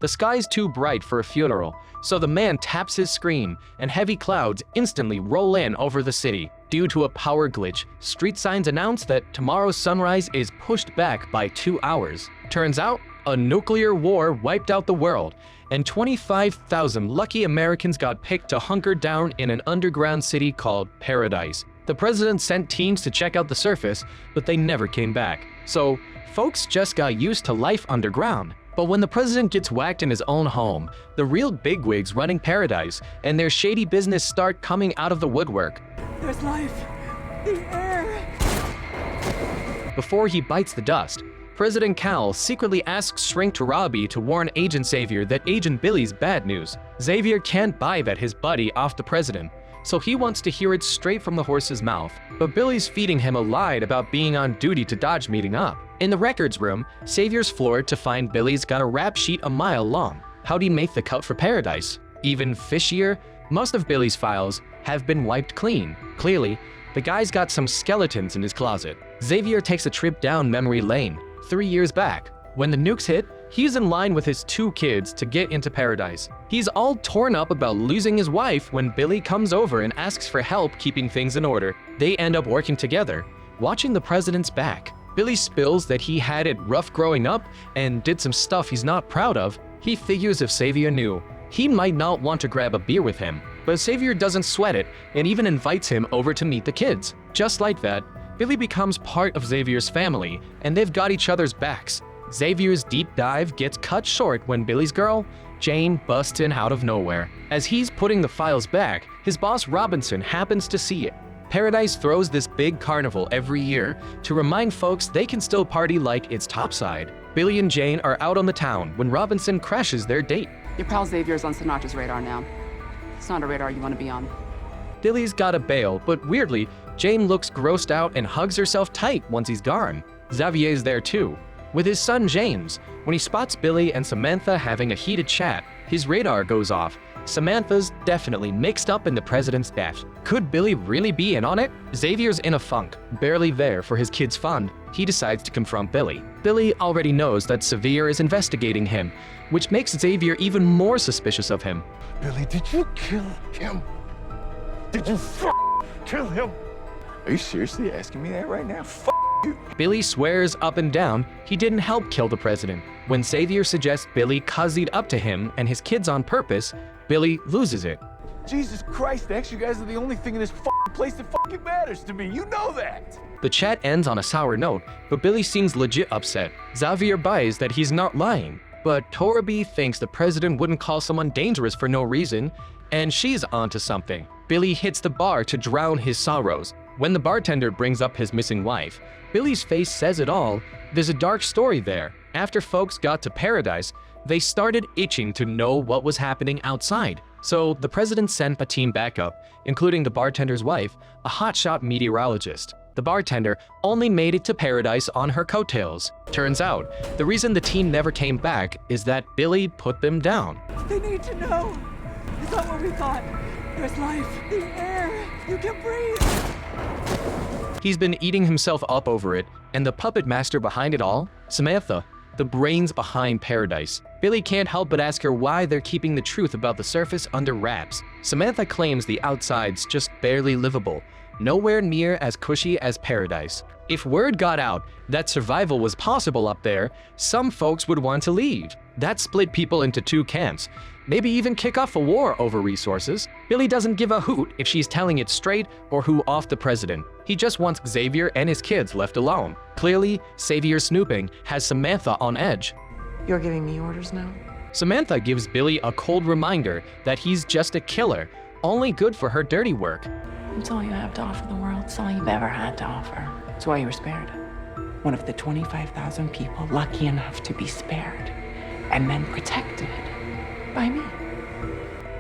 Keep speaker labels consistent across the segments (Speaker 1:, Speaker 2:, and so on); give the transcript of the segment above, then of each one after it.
Speaker 1: The sky's too bright for a funeral, so the man taps his screen, and heavy clouds instantly roll in over the city. Due to a power glitch, street signs announce that tomorrow's sunrise is pushed back by 2 hours. Turns out, a nuclear war wiped out the world, and 25,000 lucky Americans got picked to hunker down in an underground city called Paradise. The president sent teams to check out the surface, but they never came back. So, folks just got used to life underground. But when the president gets whacked in his own home, the real bigwigs running Paradise and their shady business start coming out of the woodwork.
Speaker 2: There's life. The air.
Speaker 1: Before he bites the dust, President Cal secretly asks Shrink to Robbie to warn Agent Xavier that Agent Billy's bad news. Xavier can't bet his buddy off the president, so he wants to hear it straight from the horse's mouth. But Billy's feeding him a lie about being on duty to dodge meeting up. In the records room, Xavier's floored to find Billy's got a rap sheet a mile long. How'd he make the cut for Paradise? Even fishier, most of Billy's files have been wiped clean. Clearly, the guy's got some skeletons in his closet. Xavier takes a trip down memory lane, 3 years back. When the nukes hit, he's in line with his 2 kids to get into Paradise. He's all torn up about losing his wife when Billy comes over and asks for help keeping things in order. They end up working together, watching the president's back. Billy spills that he had it rough growing up and did some stuff he's not proud of. He figures if Xavier knew, he might not want to grab a beer with him. But Xavier doesn't sweat it and even invites him over to meet the kids. Just like that, Billy becomes part of Xavier's family and they've got each other's backs. Xavier's deep dive gets cut short when Billy's girl, Jane, busts in out of nowhere. As he's putting the files back, his boss Robinson happens to see it. Paradise throws this big carnival every year to remind folks they can still party like it's topside. Billy and Jane are out on the town when Robinson crashes their date.
Speaker 3: Your pal Xavier's on Sinatra's radar now. It's not a radar you want to be on.
Speaker 1: Billy's gotta bail, but weirdly, Jane looks grossed out and hugs herself tight once he's gone. Xavier's there too, with his son James. When he spots Billy and Samantha having a heated chat, his radar goes off. Samantha's definitely mixed up in the president's death. Could Billy really be in on it? Xavier's in a funk, barely there for his kid's fun. He decides to confront Billy. Billy already knows that Xavier is investigating him, which makes Xavier even more suspicious of him.
Speaker 4: Billy, did you kill him? Did you kill him? Are you seriously asking me that right now? You.
Speaker 1: Billy swears up and down he didn't help kill the president. When Xavier suggests Billy cozied up to him and his kids on purpose, Billy loses it.
Speaker 4: Jesus Christ, X, you guys are the only thing in this place that matters to me. You know that.
Speaker 1: The chat ends on a sour note, but Billy seems legit upset. Xavier buys that he's not lying, but Torabi thinks the president wouldn't call someone dangerous for no reason, and she's onto something. Billy hits the bar to drown his sorrows. When the bartender brings up his missing wife, Billy's face says it all. There's a dark story there. After folks got to Paradise, they started itching to know what was happening outside. So the president sent a team backup, including the bartender's wife, a hotshot meteorologist. The bartender only made it to Paradise on her coattails. Turns out, the reason the team never came back is that Billy put them down.
Speaker 2: They need to know. It's not what we thought. There's life. The air. You can breathe.
Speaker 1: He's been eating himself up over it, and the puppet master behind it all, Samantha, the brains behind Paradise. Billy can't help but ask her why they're keeping the truth about the surface under wraps. Samantha claims the outside's just barely livable, nowhere near as cushy as Paradise. If word got out that survival was possible up there, some folks would want to leave. That split people into 2 camps, maybe even kick off a war over resources. Billy doesn't give a hoot if she's telling it straight or who off the president. He just wants Xavier and his kids left alone. Clearly, Xavier's snooping has Samantha on edge.
Speaker 3: You're giving me orders now?
Speaker 1: Samantha gives Billy a cold reminder that he's just a killer, only good for her dirty work.
Speaker 3: It's all you have to offer the world. It's all you've ever had to offer. It's why you were spared. One of the 25,000 people lucky enough to be spared and then protected by me.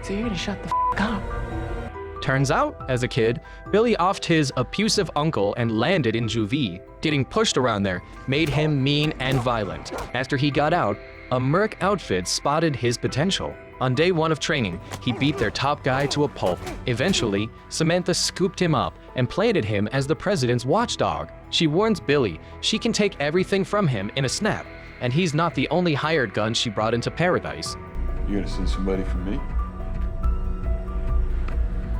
Speaker 3: So you're gonna shut the f up.
Speaker 1: Turns out, as a kid, Billy offed his abusive uncle and landed in juvie. Getting pushed around there made him mean and violent. After he got out, a merc outfit spotted his potential. On day 1 of training, he beat their top guy to a pulp. Eventually, Samantha scooped him up and planted him as the president's watchdog. She warns Billy she can take everything from him in a snap, and he's not the only hired gun she brought into paradise.
Speaker 4: You gonna send somebody for me?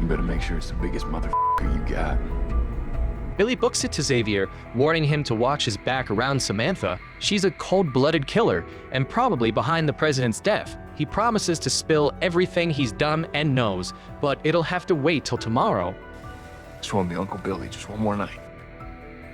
Speaker 4: You better make sure it's the biggest motherfucker you got.
Speaker 1: Billy books it to Xavier, warning him to watch his back around Samantha. She's a cold-blooded killer and probably behind the president's death. He promises to spill everything he's done and knows, but it'll have to wait till tomorrow.
Speaker 4: Just want me Uncle Billy just one more night.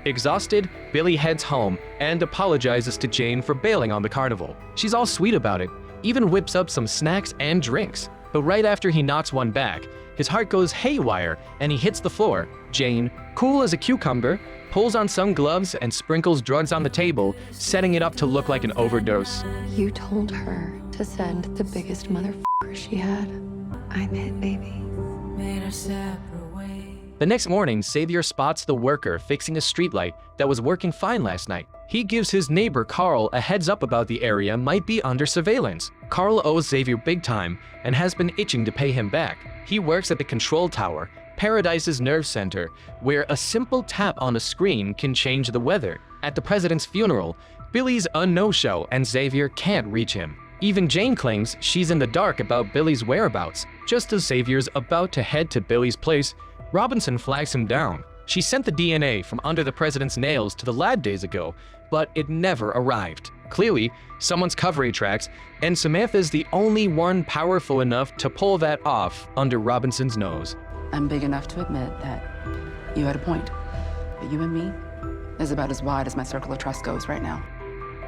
Speaker 1: Exhausted, Billy heads home and apologizes to Jane for bailing on the carnival. She's all sweet about it, even whips up some snacks and drinks. But right after he knocks one back, his heart goes haywire and he hits the floor. Jane, cool as a cucumber, pulls on some gloves and sprinkles drugs on the table, setting it up to look like an overdose.
Speaker 5: You told her to send the biggest motherfucker she had. I'm it, baby.
Speaker 1: The next morning, Xavier spots the worker fixing a streetlight that was working fine last night. He gives his neighbor Carl a heads up about the area might be under surveillance. Carl owes Xavier big time and has been itching to pay him back. He works at the control tower, Paradise's nerve center, where a simple tap on a screen can change the weather. At the president's funeral, Billy's a no-show and Xavier can't reach him. Even Jane claims she's in the dark about Billy's whereabouts. Just as Xavier's about to head to Billy's place, Robinson flags him down. She sent the DNA from under the president's nails to the lab days ago, but it never arrived. Clearly, someone's covering tracks, and Samantha's the only one powerful enough to pull that off under Robinson's nose.
Speaker 3: I'm big enough to admit that you had a point. But you and me is about as wide as my circle of trust goes right now.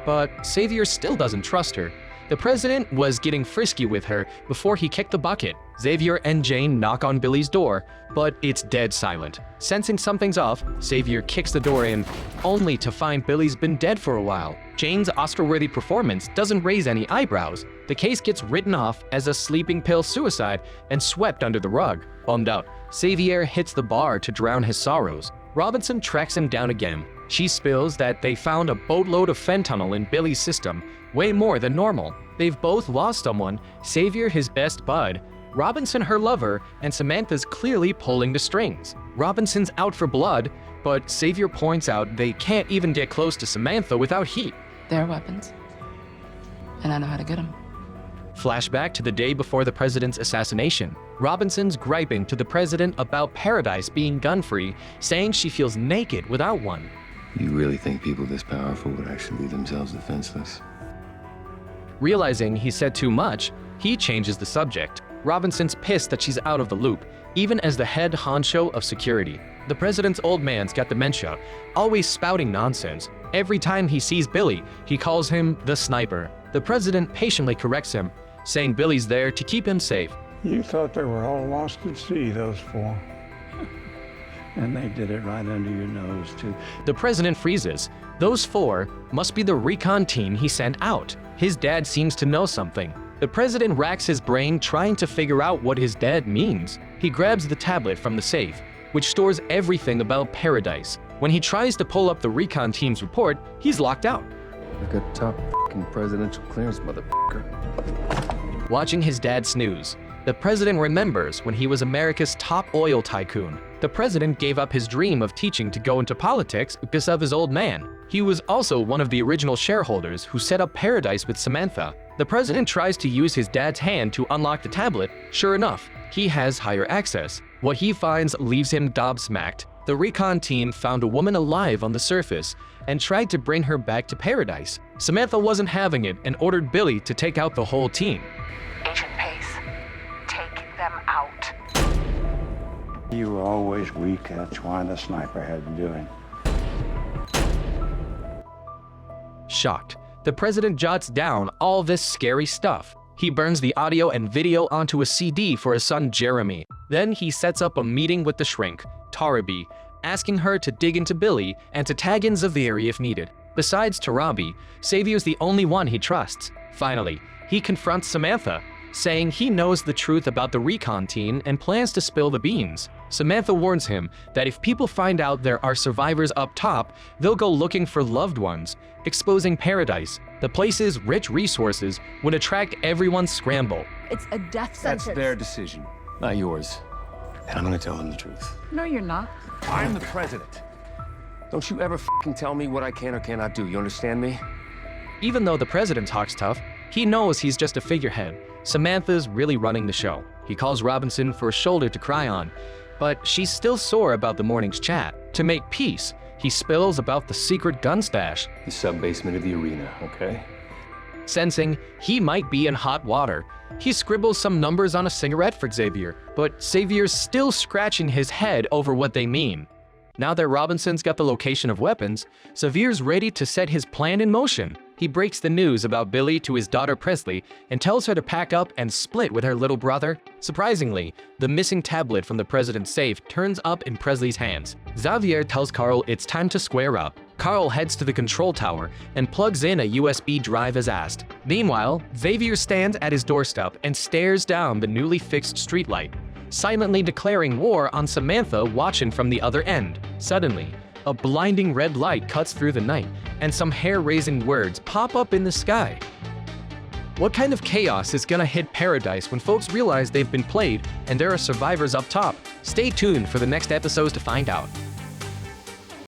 Speaker 1: But Xavier still doesn't trust her. The president was getting frisky with her before he kicked the bucket. Xavier and Jane knock on Billy's door, but it's dead silent. Sensing something's off, Xavier kicks the door in, only to find Billy's been dead for a while. Jane's Oscar-worthy performance doesn't raise any eyebrows. The case gets written off as a sleeping pill suicide and swept under the rug. Bummed out, Xavier hits the bar to drown his sorrows. Robinson tracks him down again. She spills that they found a boatload of fentanyl in Billy's system, way more than normal. They've both lost someone, Xavier his best bud, Robinson her lover, and Samantha's clearly pulling the strings. Robinson's out for blood, but Xavier points out they can't even get close to Samantha without heat.
Speaker 3: They're weapons, and I know how to get them.
Speaker 1: Flashback to the day before the president's assassination. Robinson's griping to the president about Paradise being gun-free, saying she feels naked without one.
Speaker 4: You really think people this powerful would actually leave themselves defenseless?
Speaker 1: Realizing he said too much, he changes the subject. Robinson's pissed that she's out of the loop, even as the head honcho of security. The president's old man's got dementia, always spouting nonsense. Every time he sees Billy, he calls him the sniper. The president patiently corrects him, saying Billy's there to keep him safe.
Speaker 6: You thought they were all lost at sea, those four. And they did it right under your nose, too.
Speaker 1: The president freezes. Those four must be the recon team he sent out. His dad seems to know something. The president racks his brain trying to figure out what his dad means. He grabs the tablet from the safe, which stores everything about Paradise. When he tries to pull up the recon team's report, he's locked out.
Speaker 4: I got top f***ing presidential clearance, motherfucker.
Speaker 1: Watching his dad snooze, the president remembers when he was America's top oil tycoon. The president gave up his dream of teaching to go into politics because of his old man. He was also one of the original shareholders who set up Paradise with Samantha. The president tries to use his dad's hand to unlock the tablet. Sure enough, he has higher access. What he finds leaves him gobsmacked. The recon team found a woman alive on the surface and tried to bring her back to Paradise. Samantha wasn't having it and ordered Billy to take out the whole team.
Speaker 3: Agent Pace, take them out.
Speaker 6: You were always weak. That's why the sniper had to do it.
Speaker 1: Shocked, the president jots down all this scary stuff. He burns the audio and video onto a CD for his son Jeremy. Then he sets up a meeting with the shrink, Tarabi, asking her to dig into Billy and to tag in Xavier if needed. Besides Tarabi, Xavier's the only one he trusts. Finally, he confronts Samantha, saying he knows the truth about the recon team and plans to spill the beans. Samantha warns him that if people find out there are survivors up top, they'll go looking for loved ones, exposing Paradise. The place's rich resources would attract everyone's scramble.
Speaker 7: It's a death sentence.
Speaker 4: That's their decision, not yours. And I'm gonna tell them the truth.
Speaker 7: No, you're not.
Speaker 8: I'm the president. Don't you ever f***ing tell me what I can or cannot do, you understand me?
Speaker 1: Even though the president talks tough, he knows he's just a figurehead. Samantha's really running the show. He calls Robinson for a shoulder to cry on, but she's still sore about the morning's chat. To make peace, he spills about the secret gun stash.
Speaker 7: The sub-basement of the arena, okay?
Speaker 1: Sensing he might be in hot water, he scribbles some numbers on a cigarette for Xavier, but Xavier's still scratching his head over what they mean. Now that Robinson's got the location of weapons, Xavier's ready to set his plan in motion. He breaks the news about Billy to his daughter Presley and tells her to pack up and split with her little brother. Surprisingly, the missing tablet from the president's safe turns up in Presley's hands. Xavier tells Carl it's time to square up. Carl heads to the control tower and plugs in a USB drive as asked. Meanwhile, Xavier stands at his doorstep and stares down the newly fixed streetlight, silently declaring war on Samantha watching from the other end. Suddenly, a blinding red light cuts through the night, and some hair-raising words pop up in the sky. What kind of chaos is gonna hit paradise when folks realize they've been played and there are survivors up top? Stay tuned for the next episodes to find out.